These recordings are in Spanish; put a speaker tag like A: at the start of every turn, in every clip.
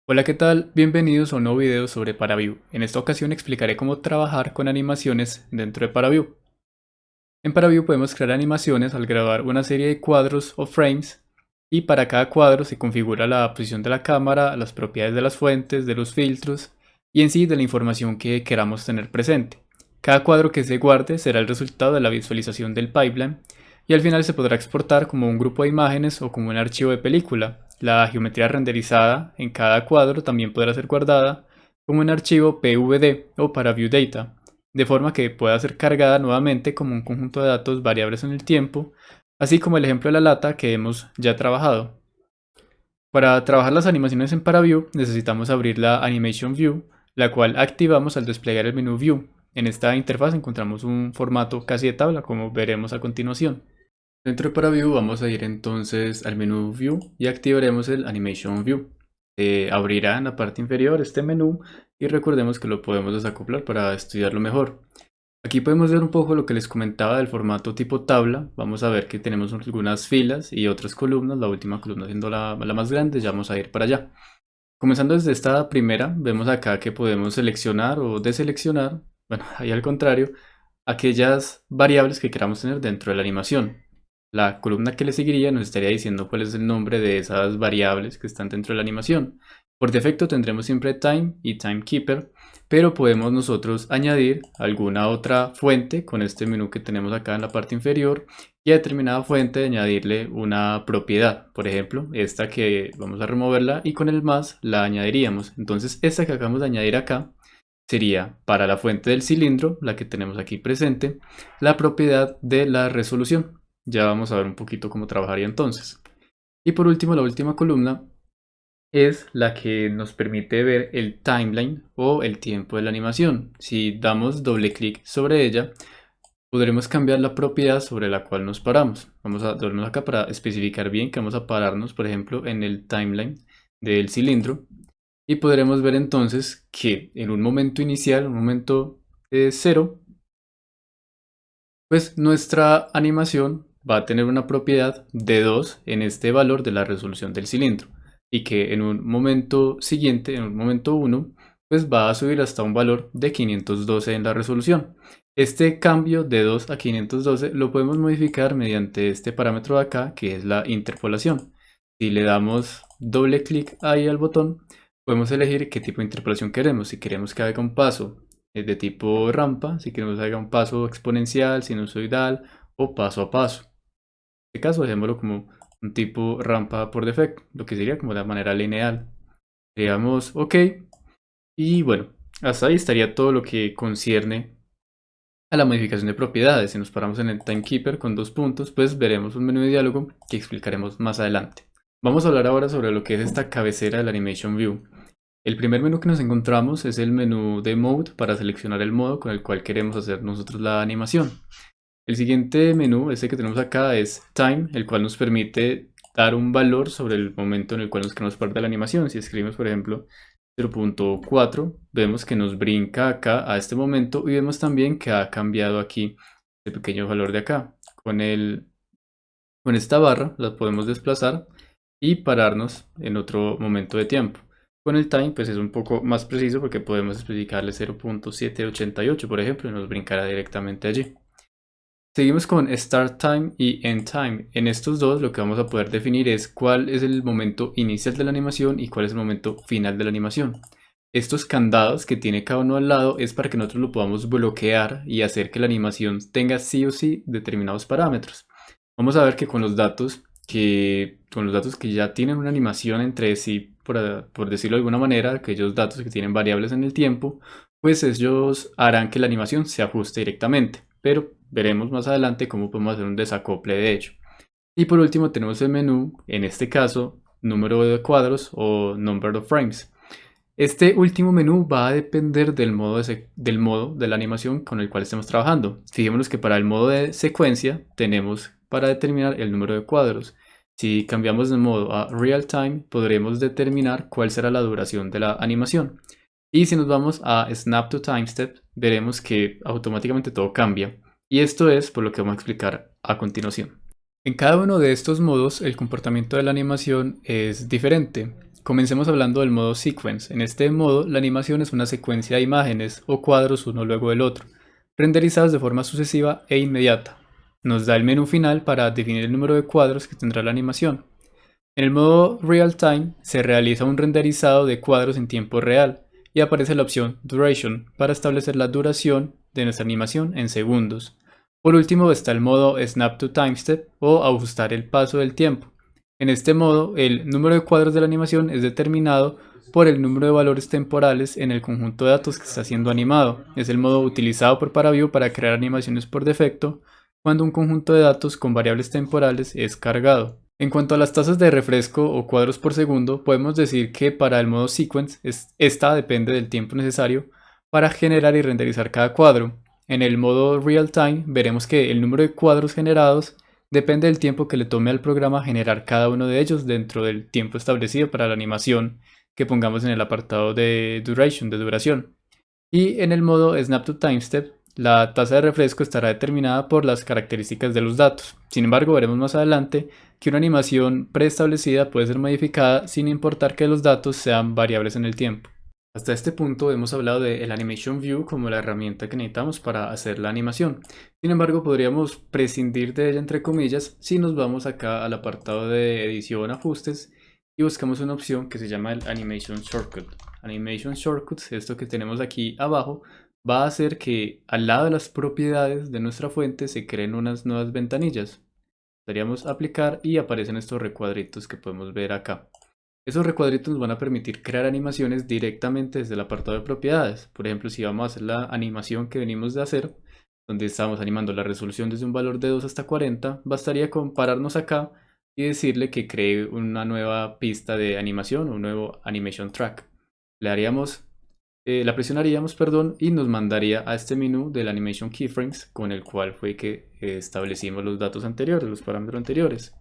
A: Hola, ¿qué tal? Bienvenidos a un nuevo video sobre ParaView. En esta ocasión explicaré cómo trabajar con animaciones dentro de ParaView. En ParaView podemos crear animaciones al grabar una serie de cuadros o frames, y para cada cuadro se configura la posición de la cámara, las propiedades de las fuentes, de los filtros y en sí de la información que queramos tener presente. Cada cuadro que se guarde será el resultado de la visualización del pipeline y al final se podrá exportar como un grupo de imágenes o como un archivo de película. La geometría renderizada en cada cuadro también podrá ser guardada como un archivo PVD o ParaView Data, de forma que pueda ser cargada nuevamente como un conjunto de datos variables en el tiempo, así como el ejemplo de la lata que hemos ya trabajado. Para trabajar las animaciones en ParaView necesitamos abrir la Animation View, la cual activamos al desplegar el menú View. En esta interfaz encontramos un formato casi de tabla, como veremos a continuación. Dentro de ParaView vamos a ir entonces al menú View y activaremos el Animation View. Se abrirá en la parte inferior este menú y recordemos que lo podemos desacoplar para estudiarlo mejor. Aquí podemos ver un poco lo que les comentaba del formato tipo tabla. Vamos a ver que tenemos algunas filas y otras columnas, la última columna siendo la más grande. Ya vamos a ir para allá. Comenzando desde esta primera, vemos acá que podemos seleccionar o deseleccionar, bueno, ahí al contrario, aquellas variables que queramos tener dentro de la animación. La columna que le seguiría nos estaría diciendo cuál es el nombre de esas variables que están dentro de la animación. Por defecto tendremos siempre time y timekeeper, pero podemos nosotros añadir alguna otra fuente con este menú que tenemos acá en la parte inferior, y a determinada fuente añadirle una propiedad. Por ejemplo, esta que vamos a removerla y con el más la añadiríamos. Entonces esta que acabamos de añadir acá sería para la fuente del cilindro, la que tenemos aquí presente, la propiedad de la resolución. Ya vamos a ver un poquito cómo trabajaría entonces. Y por último, la última columna es la que nos permite ver el timeline o el tiempo de la animación. Si damos doble clic sobre ella, podremos cambiar la propiedad sobre la cual nos paramos. Vamos a darnos acá para especificar bien que vamos a pararnos, por ejemplo, en el timeline del cilindro. Y podremos ver entonces que en un momento inicial, un momento cero, pues nuestra animación va a tener una propiedad de 2 en este valor de la resolución del cilindro, y que en un momento siguiente, en un momento uno, pues va a subir hasta un valor de 512 en la resolución. Este cambio de 2 a 512 lo podemos modificar mediante este parámetro de acá, que es la interpolación. Si le damos doble clic ahí al botón, podemos elegir qué tipo de interpolación queremos. Si queremos que haga un paso de tipo rampa, si queremos haga un paso exponencial, sinusoidal o paso a paso. En este caso, dejémoslo como un tipo rampa por defecto, lo que sería como de manera lineal. Le damos OK y bueno, hasta ahí estaría todo lo que concierne a la modificación de propiedades. Si nos paramos en el timekeeper con dos puntos, pues veremos un menú de diálogo que explicaremos más adelante. Vamos a hablar ahora sobre lo que es esta cabecera del Animation View. El primer menú que nos encontramos es el menú de Mode para seleccionar el modo con el cual queremos hacer nosotros la animación. El siguiente menú, este que tenemos acá, es Time, el cual nos permite dar un valor sobre el momento en el cual nos queremos parar de la animación. Si escribimos, por ejemplo, 0.4, vemos que nos brinca acá a este momento y vemos también que ha cambiado aquí el pequeño valor de acá. Con esta barra la podemos desplazar y pararnos en otro momento de tiempo. Con el time pues es un poco más preciso porque podemos especificarle 0.788 por ejemplo y nos brincará directamente allí. Seguimos con Start Time y End Time. En estos dos lo que vamos a poder definir es cuál es el momento inicial de la animación y cuál es el momento final de la animación. Estos candados que tiene cada uno al lado es para que nosotros lo podamos bloquear y hacer que la animación tenga sí o sí determinados parámetros. Vamos a ver que con los datos que ya tienen una animación entre sí, por decirlo de alguna manera, aquellos datos que tienen variables en el tiempo, pues ellos harán que la animación se ajuste directamente. Pero veremos más adelante cómo podemos hacer un desacople de ello. Y por último tenemos el menú, en este caso, número de cuadros o number of frames. Este último menú va a depender del modo de la animación con el cual estemos trabajando. Fijémonos que para el modo de secuencia tenemos para determinar el número de cuadros. Si cambiamos de modo a real time, podremos determinar cuál será la duración de la animación. Y si nos vamos a Snap to Time Step, veremos que automáticamente todo cambia. Y esto es por lo que vamos a explicar a continuación. En cada uno de estos modos, el comportamiento de la animación es diferente. Comencemos hablando del modo Sequence. En este modo, la animación es una secuencia de imágenes o cuadros uno luego del otro, renderizados de forma sucesiva e inmediata. Nos da el menú final para definir el número de cuadros que tendrá la animación. En el modo Real Time se realiza un renderizado de cuadros en tiempo real y aparece la opción Duration para establecer la duración de nuestra animación en segundos. Por último está el modo Snap to Time Step o ajustar el paso del tiempo. En este modo, el número de cuadros de la animación es determinado por el número de valores temporales en el conjunto de datos que está siendo animado. Es el modo utilizado por ParaView para crear animaciones por defecto cuando un conjunto de datos con variables temporales es cargado. En cuanto a las tasas de refresco o cuadros por segundo, podemos decir que para el modo Sequence, esta depende del tiempo necesario para generar y renderizar cada cuadro. En el modo Real Time veremos que el número de cuadros generados depende del tiempo que le tome al programa generar cada uno de ellos dentro del tiempo establecido para la animación que pongamos en el apartado de Duration, de duración. Y en el modo Snap to Time Step, la tasa de refresco estará determinada por las características de los datos. Sin embargo, veremos más adelante que una animación preestablecida puede ser modificada sin importar que los datos sean variables en el tiempo. Hasta este punto hemos hablado del Animation View como la herramienta que necesitamos para hacer la animación. Sin embargo, podríamos prescindir de ella entre comillas si nos vamos acá al apartado de edición, ajustes y buscamos una opción que se llama el Animation Shortcut. Animation Shortcuts, esto que tenemos aquí abajo, va a hacer que al lado de las propiedades de nuestra fuente se creen unas nuevas ventanillas. Daríamos aplicar y aparecen estos recuadritos que podemos ver acá. Esos recuadritos nos van a permitir crear animaciones directamente desde el apartado de propiedades. Por ejemplo, si vamos a hacer la animación que venimos de hacer, donde estamos animando la resolución desde un valor de 2 hasta 40, bastaría con pararnos acá y decirle que cree una nueva pista de animación, un nuevo animation track. La presionaríamos, perdón, y nos mandaría a este menú del Animation Keyframes con el cual fue que establecimos los datos anteriores, los parámetros anteriores.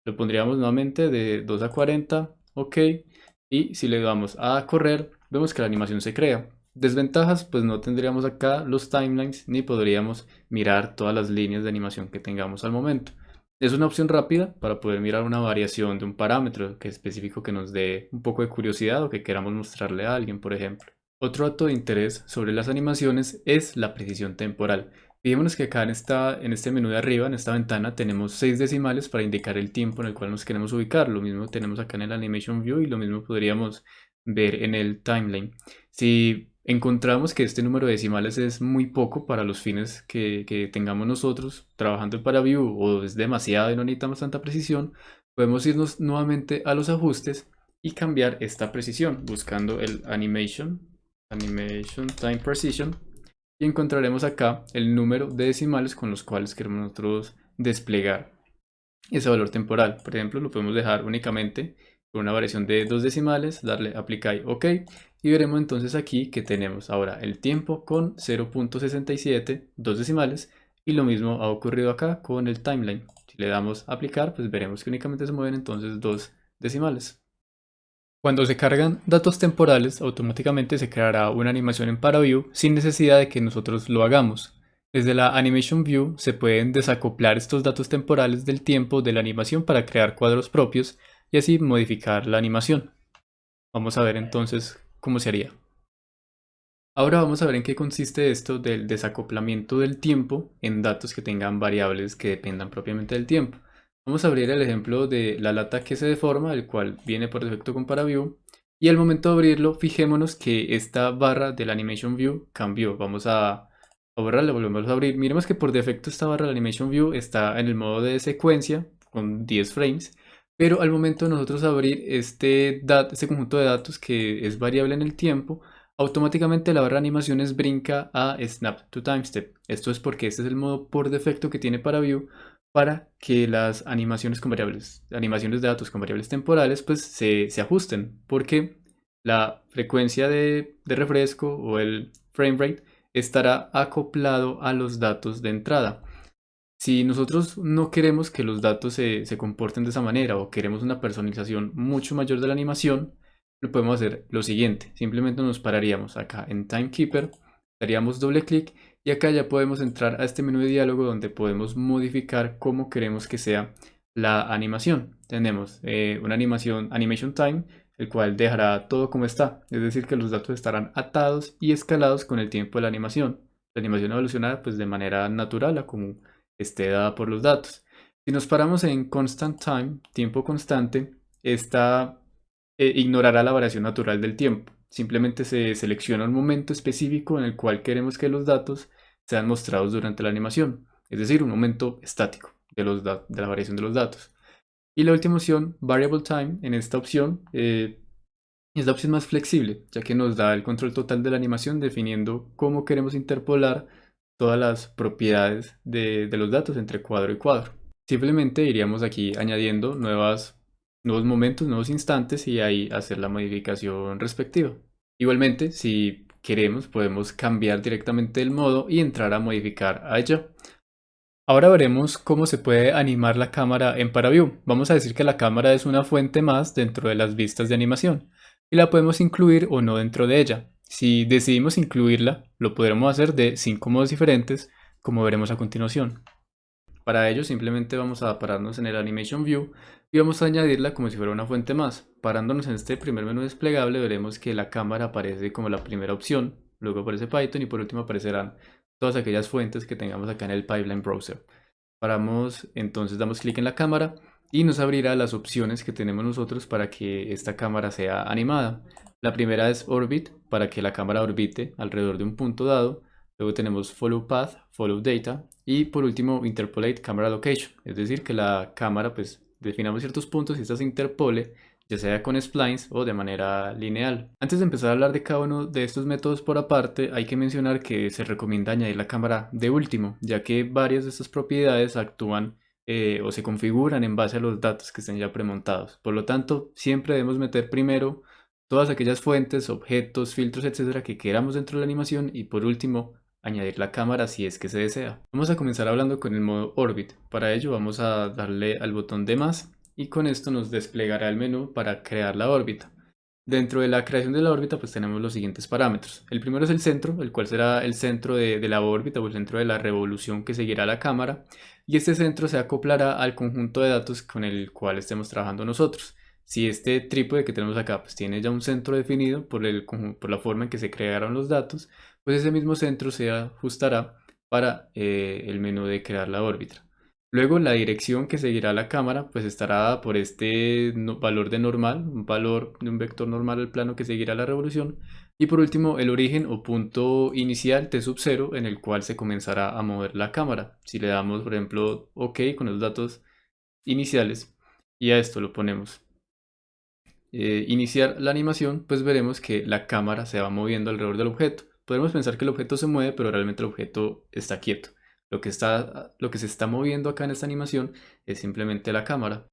A: Lo pondríamos nuevamente de 2 a 40, ok, y si le damos a correr, vemos que la animación se crea. Desventajas, pues no tendríamos acá los timelines ni podríamos mirar todas las líneas de animación que tengamos al momento. Es una opción rápida para poder mirar una variación de un parámetro que es específico que nos dé un poco de curiosidad o que queramos mostrarle a alguien, por ejemplo. Otro dato de interés sobre las animaciones es la precisión temporal. Fijémonos que acá en este menú de arriba, en esta ventana, tenemos 6 decimales para indicar el tiempo en el cual nos queremos ubicar. Lo mismo tenemos acá en el Animation View y lo mismo podríamos ver en el Timeline. Si encontramos que este número de decimales es muy poco para los fines que tengamos nosotros trabajando en ParaView o es demasiado y no necesitamos tanta precisión, podemos irnos nuevamente a los ajustes y cambiar esta precisión buscando el Animation Time Precision y encontraremos acá el número de decimales con los cuales queremos nosotros desplegar ese valor temporal. Por ejemplo, lo podemos dejar únicamente con una variación de 2 decimales, darle Apply OK y veremos entonces aquí que tenemos ahora el tiempo con 0.67, 2 decimales y lo mismo ha ocurrido acá con el timeline. Si le damos aplicar, pues veremos que únicamente se mueven entonces 2 decimales. Cuando se cargan datos temporales, automáticamente se creará una animación en ParaView sin necesidad de que nosotros lo hagamos. Desde la Animation View se pueden desacoplar estos datos temporales del tiempo de la animación para crear cuadros propios y así modificar la animación. Vamos a ver entonces cómo se haría. Ahora vamos a ver en qué consiste esto del desacoplamiento del tiempo en datos que tengan variables que dependan propiamente del tiempo. Vamos a abrir el ejemplo de la lata que se deforma, el cual viene por defecto con ParaView. Y al momento de abrirlo, fijémonos que esta barra del Animation View cambió. Vamos a borrarla, volvemos a abrir. Miremos que por defecto esta barra del Animation View está en el modo de secuencia con 10 frames. Pero al momento de nosotros abrir este conjunto de datos que es variable en el tiempo, automáticamente la barra de animaciones brinca a Snap to Time Step. Esto es porque este es el modo por defecto que tiene ParaView para que las animaciones de datos con variables temporales, pues se ajusten, porque la frecuencia de refresco o el frame rate estará acoplado a los datos de entrada. Si nosotros no queremos que los datos se comporten de esa manera o queremos una personalización mucho mayor de la animación, lo podemos hacer lo siguiente. Simplemente nos pararíamos acá en Timekeeper, daríamos doble clic y acá ya podemos entrar a este menú de diálogo donde podemos modificar cómo queremos que sea la animación. Tenemos una Animation Time, el cual dejará todo como está, es decir, que los datos estarán atados y escalados con el tiempo de la animación. La animación evolucionará pues de manera natural a como esté dada por los datos. Si nos paramos en constant time, tiempo constante, esta ignorará la variación natural del tiempo. Simplemente se selecciona un momento específico en el cual queremos que los datos sean mostrados durante la animación, es decir, un momento estático de la variación de los datos. Y la última opción, Variable Time, en esta opción es la opción más flexible, ya que nos da el control total de la animación definiendo cómo queremos interpolar todas las propiedades de los datos entre cuadro y cuadro. Simplemente iríamos aquí añadiendo nuevos momentos, nuevos instantes y ahí hacer la modificación respectiva. Igualmente, si queremos, podemos cambiar directamente el modo y entrar a modificar allá. Ahora veremos cómo se puede animar la cámara en ParaView. Vamos a decir que la cámara es una fuente más dentro de las vistas de animación y la podemos incluir o no dentro de ella. Si decidimos incluirla, lo podremos hacer de 5 modos diferentes, como veremos a continuación. Para ello simplemente vamos a pararnos en el Animation View y vamos a añadirla como si fuera una fuente más. Parándonos en este primer menú desplegable veremos que la cámara aparece como la primera opción, luego aparece Python y por último aparecerán todas aquellas fuentes que tengamos acá en el Pipeline Browser. Paramos, entonces damos clic en la cámara y nos abrirá las opciones que tenemos nosotros para que esta cámara sea animada. La primera es Orbit, para que la cámara orbite alrededor de un punto dado. Luego tenemos Follow Path, Follow Data y por último Interpolate Camera Location, es decir que la cámara pues definamos ciertos puntos y esta se interpole ya sea con splines o de manera lineal. Antes de empezar a hablar de cada uno de estos métodos por aparte, hay que mencionar que se recomienda añadir la cámara de último, ya que varias de estas propiedades actúan o se configuran en base a los datos que estén ya premontados. Por lo tanto, siempre debemos meter primero todas aquellas fuentes, objetos, filtros, etcétera que queramos dentro de la animación y por último añadir la cámara si es que se desea. Vamos a comenzar hablando con el modo Orbit. Para ello vamos a darle al botón de más y con esto nos desplegará el menú para crear la órbita. Dentro de la creación de la órbita pues tenemos los siguientes parámetros. El primero es el centro, el cual será el centro de la órbita o el centro de la revolución que seguirá la cámara y este centro se acoplará al conjunto de datos con el cual estemos trabajando nosotros. Si este trípode que tenemos acá pues tiene ya un centro definido por la forma en que se crearon los datos, pues ese mismo centro se ajustará para el menú de crear la órbita. Luego la dirección que seguirá la cámara pues estará dada por este valor de normal, un valor de un vector normal al plano que seguirá la revolución. Y por último el origen o punto inicial t sub 0 en el cual se comenzará a mover la cámara. Si le damos por ejemplo OK con los datos iniciales y a esto lo ponemos iniciar la animación, pues veremos que la cámara se va moviendo alrededor del objeto. Podemos pensar que el objeto se mueve, pero realmente el objeto está quieto. Lo que se está moviendo acá en esta animación es simplemente la cámara.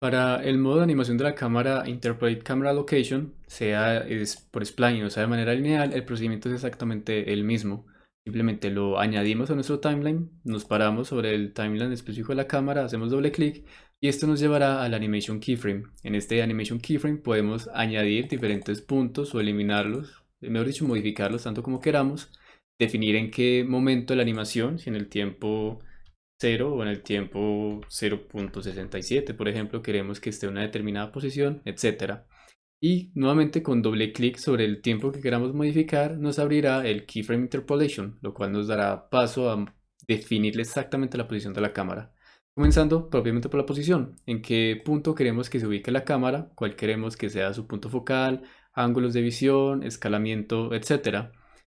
A: Para el modo de animación de la cámara Interpolate Camera Location, es por spline o sea de manera lineal, el procedimiento es exactamente el mismo. Simplemente lo añadimos a nuestro timeline, nos paramos sobre el timeline específico de la cámara, hacemos doble clic y esto nos llevará al Animation Keyframe. En este Animation Keyframe podemos añadir diferentes puntos o eliminarlos, mejor dicho, modificarlos tanto como queramos, definir en qué momento de la animación, si en el tiempo 0 o en el tiempo 0.67, por ejemplo, queremos que esté en una determinada posición, etcétera. Y nuevamente con doble clic sobre el tiempo que queramos modificar nos abrirá el Keyframe Interpolation, lo cual nos dará paso a definirle exactamente la posición de la cámara. Comenzando propiamente por la posición, en qué punto queremos que se ubique la cámara, cuál queremos que sea su punto focal, ángulos de visión, escalamiento, etcétera.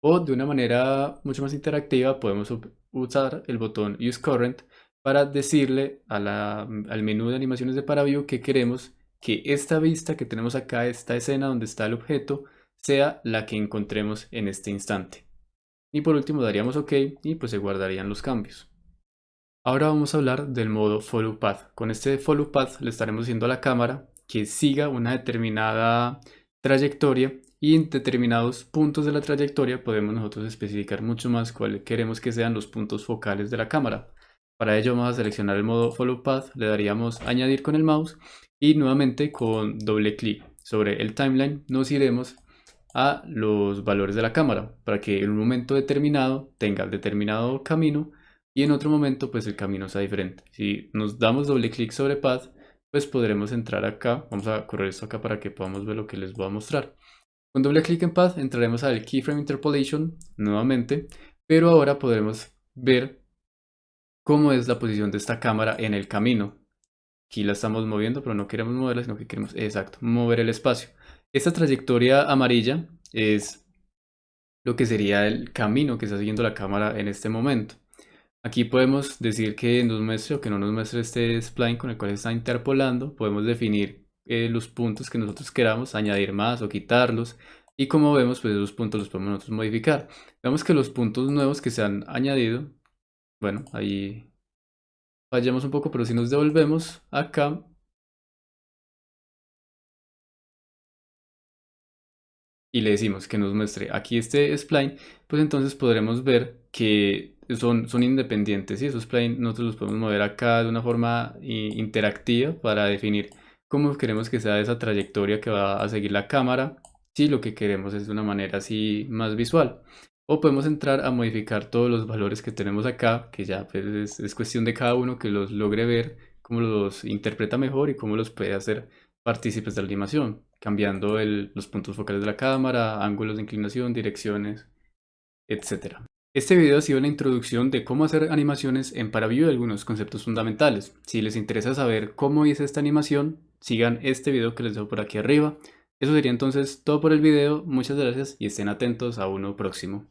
A: O de una manera mucho más interactiva podemos usar el botón Use Current para decirle al menú de animaciones de ParaView que queremos que esta vista que tenemos acá, esta escena donde está el objeto, sea la que encontremos en este instante. Y por último daríamos OK y pues se guardarían los cambios. Ahora vamos a hablar del modo Follow Path. Con este Follow Path le estaremos diciendo a la cámara que siga una determinada trayectoria y en determinados puntos de la trayectoria podemos nosotros especificar mucho más cuáles queremos que sean los puntos focales de la cámara. Para ello vamos a seleccionar el modo Follow Path, le daríamos añadir con el mouse y nuevamente con doble clic sobre el timeline nos iremos a los valores de la cámara para que en un momento determinado tenga el determinado camino y en otro momento pues el camino sea diferente. Si nos damos doble clic sobre Path pues podremos entrar acá. Vamos a correr esto acá para que podamos ver lo que les voy a mostrar. Con doble clic en Path entraremos al Keyframe Interpolation nuevamente, pero ahora podremos ver cómo es la posición de esta cámara en el camino. Aquí la estamos moviendo, pero no queremos moverla, sino que queremos, exacto, mover el espacio. Esta trayectoria amarilla es lo que sería el camino que está siguiendo la cámara en este momento. Aquí podemos decir que nos muestre o que no nos muestre este spline con el cual está interpolando. Podemos definir los puntos que nosotros queramos, añadir más o quitarlos. Y como vemos, pues esos puntos los podemos nosotros modificar. Vemos que los puntos nuevos que se han añadido, bueno, ahí fallamos un poco, pero si nos devolvemos acá, y le decimos que nos muestre aquí este spline, pues entonces podremos ver que son independientes y esos spline nosotros los podemos mover acá de una forma interactiva para definir cómo queremos que sea esa trayectoria que va a seguir la cámara, si lo que queremos es de una manera así más visual. O podemos entrar a modificar todos los valores que tenemos acá, que ya pues, es cuestión de cada uno que los logre ver, cómo los interpreta mejor y cómo los puede hacer partícipes de la animación, cambiando los puntos focales de la cámara, ángulos de inclinación, direcciones, etcétera. Este video ha sido la introducción de cómo hacer animaciones en ParaView y algunos conceptos fundamentales. Si les interesa saber cómo hice esta animación, sigan este video que les dejo por aquí arriba. Eso sería entonces todo por el video. Muchas gracias y estén atentos a uno próximo.